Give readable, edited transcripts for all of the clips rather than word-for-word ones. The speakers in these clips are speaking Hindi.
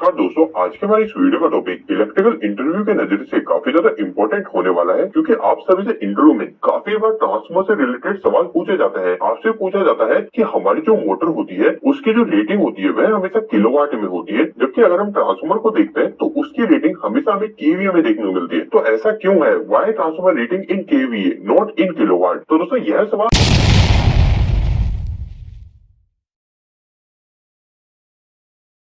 नमस्कार दोस्तों, आज के हमारी इस वीडियो का टॉपिक इलेक्ट्रिकल इंटरव्यू के नजरिए से काफी ज्यादा इंपॉर्टेंट होने वाला है, क्योंकि आप सभी से इंटरव्यू में काफी बार ट्रांसफार्मर से रिलेटेड सवाल पूछे जाते हैं। आपसे पूछा जाता है कि हमारी जो मोटर होती है उसकी जो रेटिंग होती है वह हमेशा किलोवाट में होती है, जबकि अगर हम ट्रांसफार्मर को देखते हैं तो उसकी रेटिंग हमेशा हमें केवीए में देखने को मिलती है। तो ऐसा क्यों है? Why transformer rating in KVA not in kilowatt? तो दोस्तों यह सवाल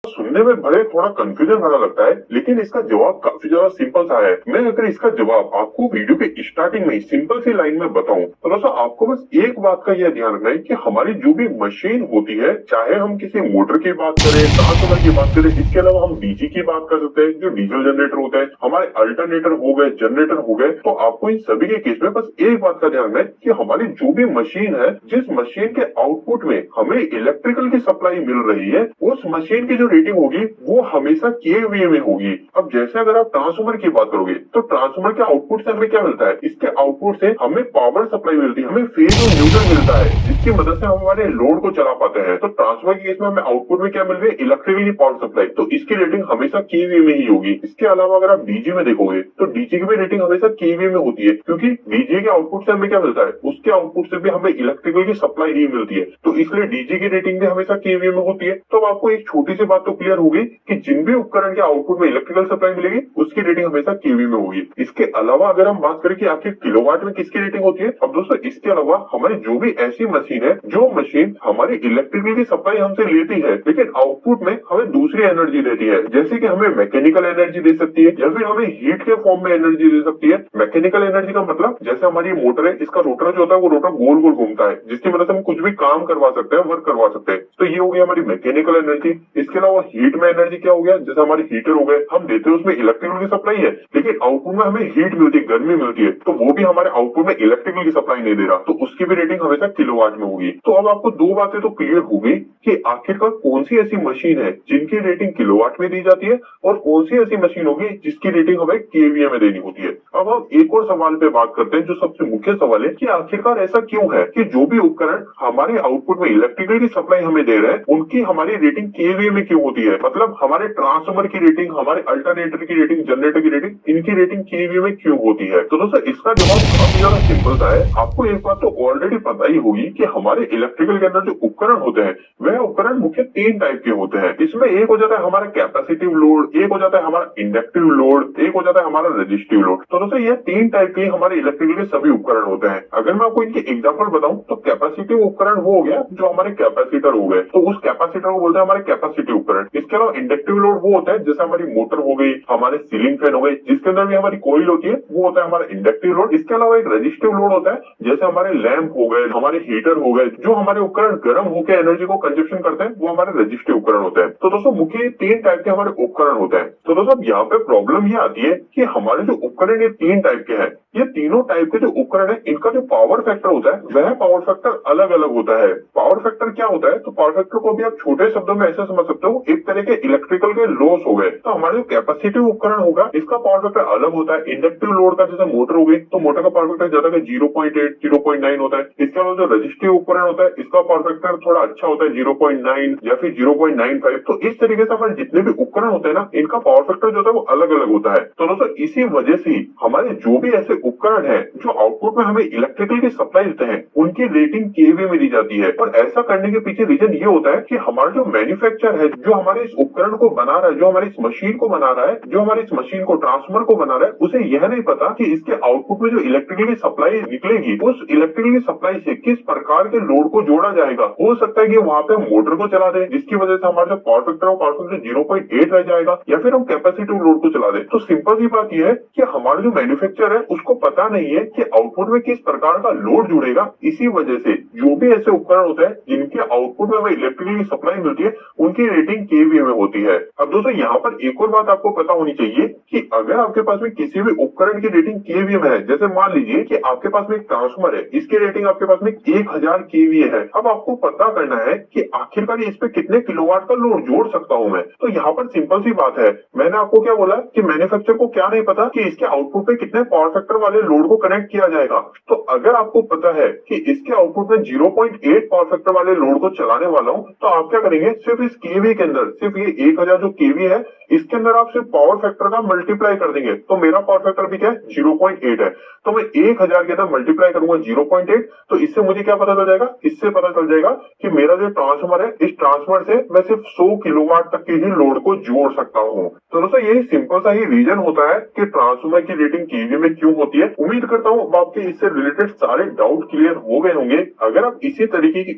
सुनने में भले थोड़ा कंफ्यूजन भरा लगता है, लेकिन इसका जवाब काफी ज्यादा सिंपल सा है। मैं अगर इसका जवाब आपको वीडियो के स्टार्टिंग में सिंपल सी लाइन में बताऊं तो दोस्तों आपको बस एक बात का यह ध्यान रखना है कि हमारी जो भी मशीन होती है, चाहे हम किसी मोटर की बात करें, ट्रांसफार्मर की बात करें, इसके अलावा हम डीसी की बात कर सकते हैं, जो डीजल जनरेटर होता है, हमारे अल्टरनेटर हो गए, जनरेटर हो गए, तो आपको इन सभी के केस में बस एक बात का ध्यान रखना है कि हमारी जो भी मशीन है, जिस मशीन के आउटपुट में हमें इलेक्ट्रिकल की सप्लाई मिल रही है, उस मशीन की जो रेटिंग होगी वो हमेशा केवीए में होगी। अब जैसे अगर आप ट्रांसफार्मर की बात करोगे तो ट्रांसफार्मर के आउटपुट से हमें क्या मिलता है? इसके आउटपुट से हमें पावर सप्लाई मिलती है, हमें फेज और न्यूट्रल मिलता है, जिसकी मदद से हम हमारे लोड को चला पाते हैं। तो ट्रांसफार्मर के केस में हमें आउटपुट में क्या मिल रही है? इलेक्ट्रिकली पावर सप्लाई, तो इसकी रेटिंग हमेशा केवीए में ही होगी। इसके अलावा अगर आप डीजी में देखोगे तो डीजी की भी रेटिंग हमेशा केवीए में होती है, क्योंकि डीजी के आउटपुट से हमें क्या मिलता है? उसके आउटपुट से भी हमें इलेक्ट्रिकल की सप्लाई ही मिलती है, तो इसलिए डीजी की रेटिंग भी हमेशा केवीए में होती है। तो अब आपको एक छोटी सी बात तो क्लियर होगी कि जिन भी उपकरण के आउटपुट में इलेक्ट्रिकल सप्लाई मिलेगी उसकी रेटिंग हमेशा केवी में होगी। इसके अलावा अगर हम बात करें कि आखिर किलोवाट में किसकी रेटिंग होती है, अब दोस्तों इसके अलावा हमारी जो भी ऐसी मशीन है, जो मशीन हमारी इलेक्ट्रिकल की सप्लाई हमसे लेती है लेकिन आउटपुट में हमें दूसरी एनर्जी देती है, जैसे कि हमें मैकेनिकल एनर्जी दे सकती है या फिर हमें हीट के फॉर्म में एनर्जी दे सकती है। मैकेनिकल एनर्जी का मतलब जैसे हमारी मोटर है, इसका रोटर जो होता है वो रोटर गोल गोल घूमता है, जिसकी मदद से हम कुछ भी काम करवा सकते हैं, वर्क करवा सकते हैं। तो ये हो गई हमारी मैकेनिकल एनर्जी। इसके अलावा हीट में एनर्जी क्या हो गया? जैसे हमारे हीटर हो गए, हम देते हैं उसमें इलेक्ट्रिकल की सप्लाई है लेकिन आउटपुट में हमें हीट मिलती है, गर्मी मिलती है, तो वो भी हमारे आउटपुट में इलेक्ट्रिकल की सप्लाई नहीं दे रहा, तो उसकी भी रेटिंग हमेशा किलोवाट में होगी। तो अब आपको दो बातें तो क्लियर हो गई कि आखिरकार कौन सी ऐसी मशीन है जिनकी रेटिंग किलोवाट में दी जाती है और कौन सी ऐसी मशीन होगी जिसकी रेटिंग हमें केवीए में देनी होती है। अब हम एक और सवाल पे बात करते हैं, जो सबसे मुख्य सवाल है कि आखिरकार ऐसा क्यों है कि जो भी उपकरण हमारे आउटपुट में इलेक्ट्रिकल की सप्लाई हमें दे रहे हैं उनकी हमारी रेटिंग केवीए में क्यों होती है? मतलब हमारे ट्रांसफार्मर की रेटिंग, हमारे अल्टरनेटर की रेटिंग, जनरेटर की रेटिंग, इनकी रेटिंग केवीए में क्यों होती है? तो दोस्तों इसका जवाब काफी ज्यादा सिंपल सा है। आपको एक बात तो ऑलरेडी पता ही होगी कि हमारे इलेक्ट्रिकल के अंदर जो उपकरण होते हैं वह उपकरण मुख्य तीन टाइप के होते हैं। इसमें एक हो जाता है हमारा कैपेसिटिव लोड, एक हो जाता है हमारा इंडक्टिव लोड, एक हो जाता है हमारा रेजिस्टिव लोड। तो दोस्तों ये तीन टाइप के हमारे इलेक्ट्रिकल के सभी उपकरण होते हैं। अगर मैं आपको इनके एग्जाम्पल बताऊं तो कैपेसिटिव उपकरण वो हो गया जो हमारे कैपेसिटर हो गए, तो उस कैपेसिटर को बोलते हैं हमारे कैपेसिटिव उपकरण। इसके अलावा इंडक्टिव लोड वो होता है जैसे हमारी मोटर हो गई, हमारे सीलिंग फैन हो गए, जिसके अंदर भी हमारी कॉइल होती है, वो होता है हमारा इंडक्टिव लोड। इसके अलावा एक रेजिस्टिव लोड होता है जैसे हमारे लैंप हो गए, हमारे हीटर हो गए, जो हमारे उपकरण गर्म होकर एनर्जी को कंजप्शन करते हैं, वो हमारे रेजिस्टिव उपकरण होते हैं। तो दोस्तों मुख्य तीन टाइप के हमारे उपकरण होते हैं। तो दोस्तों यहाँ पे प्रॉब्लम ये आती है कि हमारे जो उपकरण ये तीन टाइप के हैं, ये तीनों टाइप के जो उपकरण है इनका जो पावर फैक्टर होता है वह पावर फैक्टर अलग अलग होता है। पावर फैक्टर क्या होता है? तो पावर फैक्टर को भी आप छोटे शब्दों में ऐसे समझ सकते हो, एक तरह के इलेक्ट्रिकल के लॉस हो गए। तो हमारे जो कैपेसिटिव उपकरण होगा इसका पावर फैक्टर अलग होता है। इंडक्टिव लोड का जैसे मोटर हो गई तो मोटर का पावर फैक्टर ज्यादा 0.8 0.9 होता है। इसके अलावा जो रजिस्टिव उपकरण होता है इसका पावर फैक्टर थोड़ा अच्छा होता है, 0.9 या फिर 0.95। तो इस तरीके से हमारे जितने भी उपकरण होते हैं ना, इनका पावर फैक्टर जो होता है वो अलग अलग होता है। तो दोस्तों इसी वजह से हमारे जो भी ऐसे उपकरण है जो आउटपुट में हमें इलेक्ट्रिकल की सप्लाई देते हैं उनकी रेटिंग केवीए में दी जाती है। और ऐसा करने के पीछे रीजन ये होता है कि हमारा जो मैन्युफैक्चर है, जो हमारे इस उपकरण को बना रहा है, जो हमारी इस मशीन को बना रहा है, जो हमारी इस मशीन को ट्रांसफार्मर को बना रहा है, उसे यह नहीं पता कि इसके आउटपुट में जो इलेक्ट्रिकल की सप्लाई निकलेगी उस इलेक्ट्रिकल की सप्लाई से किस प्रकार के लोड को जोड़ा जाएगा। हो सकता है कि वहां पे मोटर को चला दे जिसकी वजह से हमारा जो पावर फैक्टर है पावर फैक्टर 0.8 रह जाएगा, या फिर हम कैपेसिटिव लोड को चला दे। तो सिंपल सी बात यह है कि हमारा जो मैन्युफैक्चर है उसको पता नहीं है कि आउटपुट में किस प्रकार का लोड जुड़ेगा। इसी वजह से जो भी ऐसे उपकरण होते हैं जिनके आउटपुट में हमें इलेक्ट्रिकल की सप्लाई मिलती है उनकी रेटिंग केवीए में होती है। अब दोस्तों यहाँ पर एक और बात आपको पता होनी चाहिए कि अगर आपके पास में किसी भी उपकरण की रेटिंग केवीए में है, जैसे मान लीजिए कि आपके पास में एक ट्रांसफार्मर है, इसकी रेटिंग आपके पास में 1000 केवीए है। अब आपको पता करना है कि आखिरकार इस पे कितने किलोवाट का लोड जोड़ सकता हूं मैं। तो यहाँ पर सिंपल सी बात है, मैंने आपको क्या बोला कि मैन्युफैक्चरर को क्या नहीं पता कि इसके आउटपुट पे कितने पावर फैक्टर वाले लोड को कनेक्ट किया जाएगा। तो अगर आपको पता है कि इसके आउटपुट में 0.8 पावर फैक्टर वाले लोड को चलाने वाला हूं, तो आप क्या करेंगे, सिर्फ इस केवी के अंदर सिर्फ ये 1000 जो केवी है इसके अंदर आप सिर्फ पावर फैक्टर का मल्टीप्लाई कर देंगे तो मेरा पावर फैक्टर भी क्या है 0.8 है। तो मैं 1000 के अंदर मल्टीप्लाई करूंगा 0.8 तो इससे मुझे क्या पता चल जाएगा, इससे पता चल जाएगा कि मेरा जो ट्रांसफार्मर है इस ट्रांसफार्मर से मैं सिर्फ 100 किलोवाट तक के ही लोड को जोड़ सकता हूँ। तो दोस्तों यही सिंपल सा ही रीजन होता है कि ट्रांसफार्मर की रेटिंग केवी में क्यों होती है। उम्मीद करता हूँ आपके इससे रिलेटेड सारे डाउट क्लियर हो गए होंगे। अगर आप इसी तरीके की